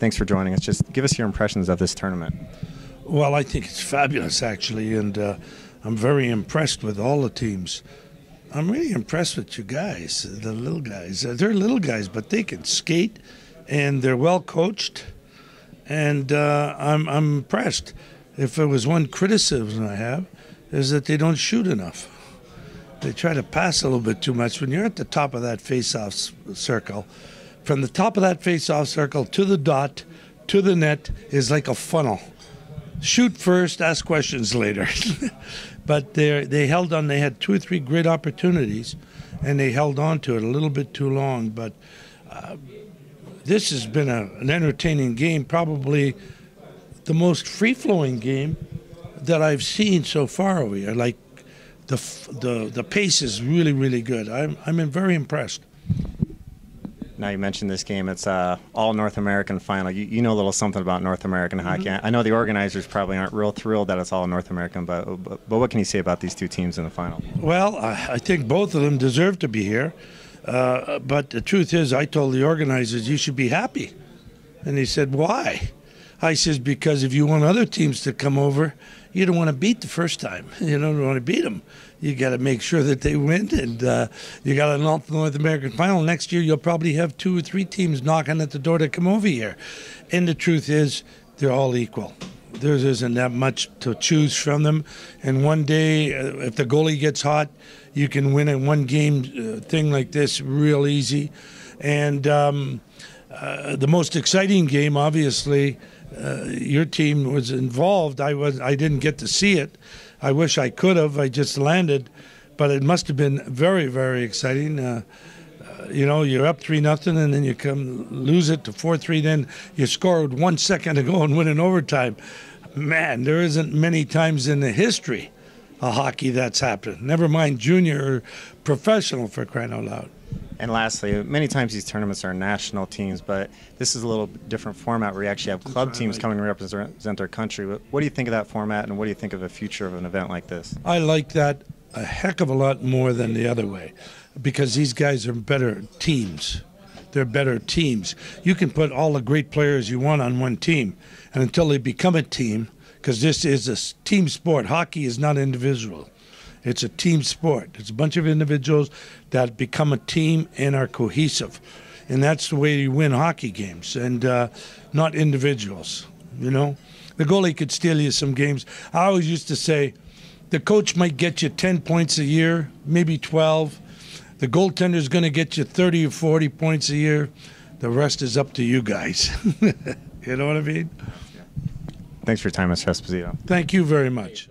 Thanks for joining us. Just give us your impressions of this tournament. Well, I think it's fabulous, actually, and I'm very impressed with all the teams. I'm really impressed with you guys, the little guys. They're little guys, but they can skate, and they're well coached, and I'm impressed. If there was one criticism I have, is that they don't shoot enough. They try to pass a little bit too much. When you're at the top of that face-off circle, from the top of that face-off circle to the dot, to the net, is like a funnel. Shoot first, ask questions later. But they held on. They had 2 or 3 great opportunities, and they held on to it a little bit too long. But this has been an entertaining game, probably the most free-flowing game that I've seen so far over here. Like the pace is really, really good. I'm very impressed. Now you mentioned this game. It's all North American final. You know a little something about North American hockey. I know the organizers probably aren't real thrilled that it's all North American, but what can you say about these 2 teams in the final? Well, I think both of them deserve to be here. But the truth is, I told the organizers, you should be happy. And he said, why? I says, because if you want other teams to come over, you don't want to beat the first time. You don't want to beat them. You got to make sure that they win, and you got a North American final. Next year, you'll probably have 2 or 3 teams knocking at the door to come over here. And the truth is, they're all equal. There isn't that much to choose from them. And one day, if the goalie gets hot, you can win a one-game thing like this real easy. And the most exciting game, obviously, your team was involved. I didn't get to see it. I wish I could have. I just landed, but it must have been very, very exciting. You're up 3-0, and then you come lose it to 4-3. Then you score with 1 second to go and win in overtime. Man, there isn't many times in the history of hockey that's happened. Never mind junior or professional, for crying out loud. And lastly, many times these tournaments are national teams, but this is a little different format where you actually have club teams coming to represent their country. What do you think of that format, and what do you think of the future of an event like this? I like that a heck of a lot more than the other way, because these guys are better teams. They're better teams. You can put all the great players you want on one team, and until they become a team, because this is a team sport. Hockey is not individual. It's a team sport. It's a bunch of individuals that become a team and are cohesive. And that's the way you win hockey games, and not individuals, The goalie could steal you some games. I always used to say the coach might get you 10 points a year, maybe 12. The goaltender's going to get you 30 or 40 points a year. The rest is up to you guys. You know what I mean? Thanks for your time, Mr. Esposito. Thank you very much.